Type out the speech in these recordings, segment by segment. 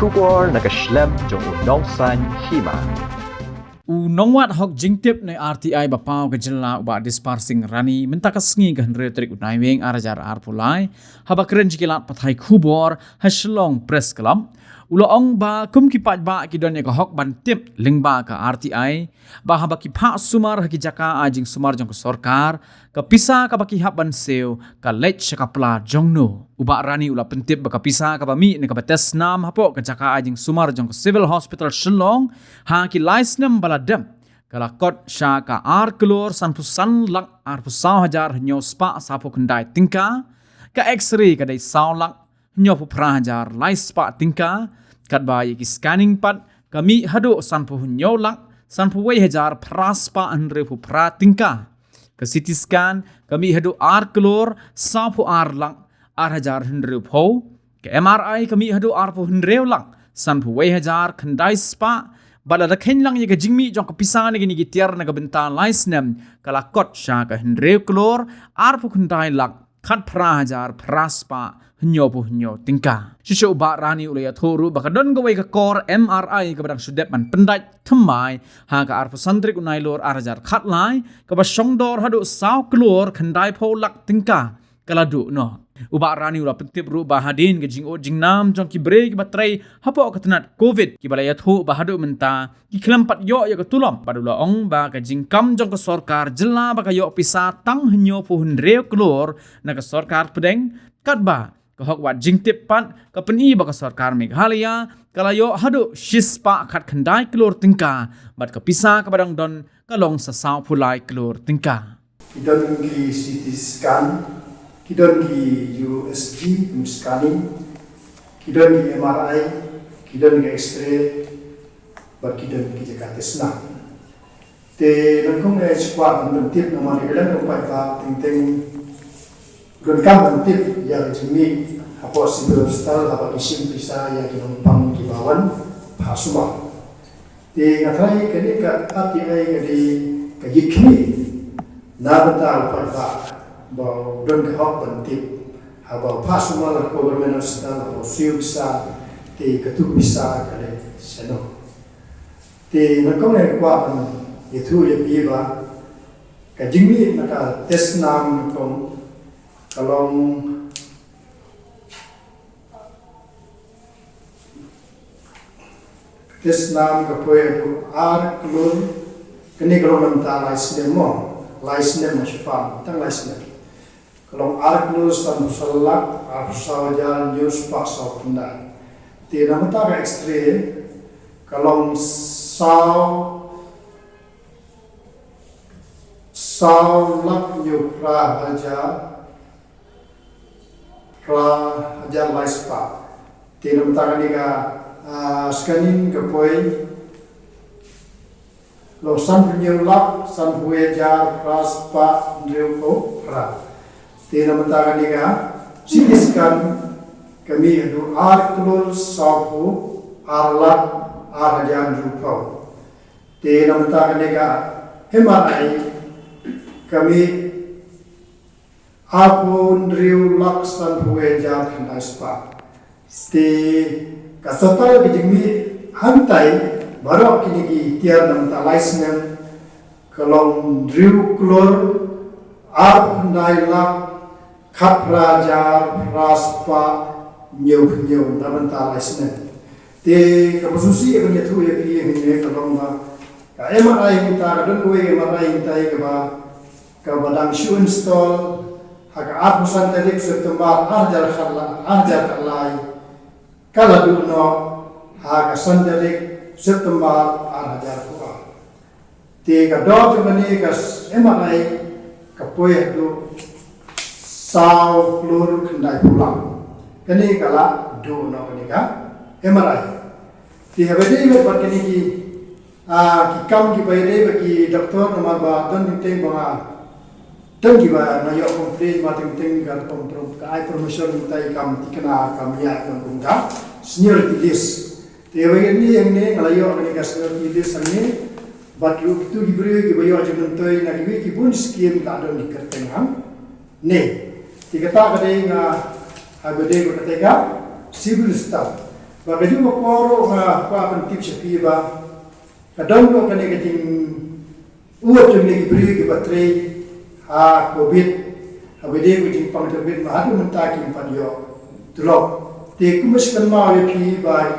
Kubor nakaslem jong unongsan hima. Unongwat hok jingtip na RTI bapau gejala uba disparsing rani mentakas ngi gan retrik unaimeng arajar arpulai haba keren jikilat pathai Kubor haslong press club uloong ba kumkipat ba kidon ya hok ban tip lingba ka RTI ba haba ki pha sumar haki jaka ajing sumar jong sorkar ka pisa ka baki haban seu ka lech kapla jongno uba rani ula pentip ba ka pisa ka bami ne ka bates nam hapo ka jaka ajing sumar jong civil hospital Shillong ha ki license baladem kala kot sha ka ar klor san pusan lak ar pusau hajar nyo spa sapo kendai tingka ka x-ray ka dai sau lak nyo pu prahajar lai spa tingka kat bayi ki scanning pat kami hado san pu nyo lak san pu wei hajar praspa andre pu pra tingka ke CT scan kami hado ar klor sa pu ar lak ar hajar hendre pu ke MRI kami hado ar pu hendre lak san pu wei hajar kendai spa bala da khen lang ye ka jingmi jong ka pisang ni gi tiar na ka benta license kala kot sha ka hendre klor ar pu kendai lak khat pra hajar praspa hnyo pu hnyo tingka shisho ba rani ulaya thoru bakadon go wei ka kor MRI ka badang sudep man pendai thmai ha ka ar pu santrik unai lor arajar khat lai ka ba songdor hadu saw klor khandai pho lak tingka kala du no uba rani ula pentip ru ba hadin ke jing o jingnam jong ki bre ki batrai hapo ka tenat covid ki balaya thu ba hadu menta ki klampat yo ya ka tulom padula ong ba ka jingkam jong ka sorkar jela ba ka yo pisa tang hnyo pu hnre klor na ka sorkar pedeng kat ba ka hok wat jingtip pat ka peni ba ka sorkar Meghalaya kala yo hadu shispa khat khandai klor tingka bat ka pisa ka badang don ka long sa saw phulai klor tingka Kidon ki CT scan, kidon ki USG scanning, kidon ki MRI, kidon ki X-ray, bat kidon ki jaka tesna. Te nangkong na squad ng tip na mga ilan ng pagka ting gun kam ng tip ya jimi hapo civil hospital hapo isim pisa ya kinong pang kibawan pasuma. Te ngatray kani ka RTI kani kayikni na betal pagka bahawa don kahok penting bahawa pasuma la government hospital bahawa siu bisa di ketuk bisa kali seno di nakong na kuat itu ya biba kajimi naka tes nam kong kalong tes nam kapoy ar klur kini kalong namta license mo license mo siya tang license kalau arklus dan musalak arsawajan news pasal punda tidak mentara X-ray kalau lak nyupra hajar laispa tidak mentara niga scanning kepoi lo san nyulak san huejar praspa ndreuko pra Tina mentara niga sitiskan kami itu arklur sapu arlak arjan rupau. Tina mentara niga hemanai kami apun riu laksan huejar kandai spa. Ti kasotal kejimi hantai baru kini ki tiar namta license kalau riu klor kandai lak Kaprajar raspa nyau naman license. Te kapususi ang yatu ya kiri kalong ba ka MRI kita kadon ko MRI kita ka badang shoe install haka apusan tadi September arjar khalai kala duno haka sandelik September arjar ko. Te ka do mani ka MRI ka poy do saw klur kendai pulang kini kala do na kini ka MRI ti habedi me pat kini ki kam ki bayde bagi doktor nomor ba don ting ba don ki ba na yo complain ma ting kan kontrol ka information tai kam tikna kam ya kan kunga senior tilis ti habedi yang ne kala yo kini ka senior tilis ani bat lu tu diberi ki bayo aja toy na ki pun skim ka don dikerteng ne Tiga tak ada yang habis ko katega civil staff Ba gaju mo poro nga kwa kan tip sa piba. Kadang lo kan gating uot yung nagibri ki batre ha COVID. Habede ko jing pang terbit mahadu mentakin padyo. Tulok. Te kumus kan ma we pi ba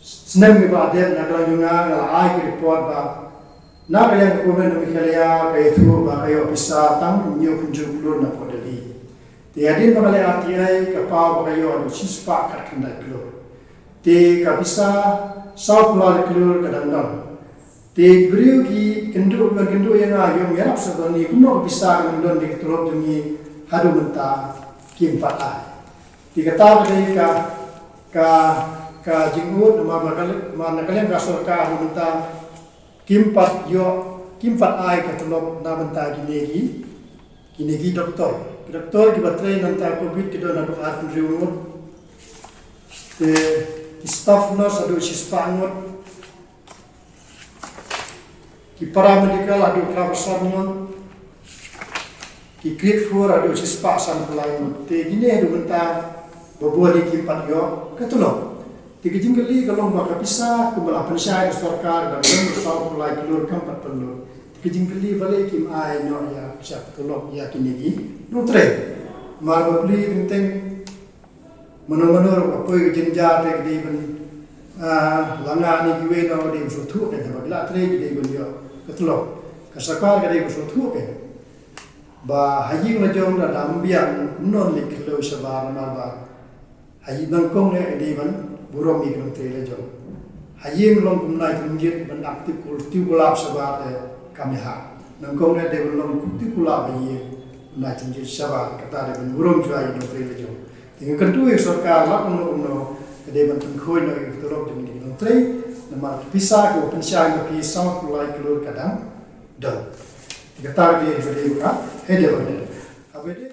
senang ni ba ada nak lang nga ai ki report ba. Na kalian ko men mi kaya kay tu ba kayo pisa tang nyo kunjung ulur na podali. Te adin ba kali RTI ka pa ba kayo adu sispa kat kendai klo. Te ka pisa South Pulau Kelur kadang-kadang. Te beriu ki kendu yang ayom merap sebani kuno bisa kendon di ketulop demi hadu menta kimpat ai. Te kata badai ka jingut nama kalian kasor ka hadu menta kimpat ai ketulop na menta ginegi doktor ki batre nanta COVID ki don adu artu riumut. Te staff nurse adu sispangut ki paramedical adu krabasanut ki grateful adu sispasan pelayan te gini adu menta babuah di kimpat yo ketulo te kijingkeli kalau baka bisa kumala pensai sarkar dan bersau pulai kelur kampat perlu te kijingkeli balik kim ai no ya siap ketulo ya kinigi no tre mar babli binteng menur-menur apa yang jenjat yang di langa ni giwe na di suatu kan bagla tre di gonyo ketlo kasakar ga di suatu kan ba haji na jom na dambian non liklo sabar marba haji bangkong ne di ban burom mi kan tre le jom haji long kumnai tunjit ban aktif kulti kulab sabar kami ha nangkong ne de long kulti kulab haji na tunjit sabar kata de burom jua ni tre le jom tinggal kedua sarkar lak uno kede bantu khoi no tolok demi ni tre nama pisah ko pensai ko pisah pulai kelur kadang dal tiga tar dia hede hede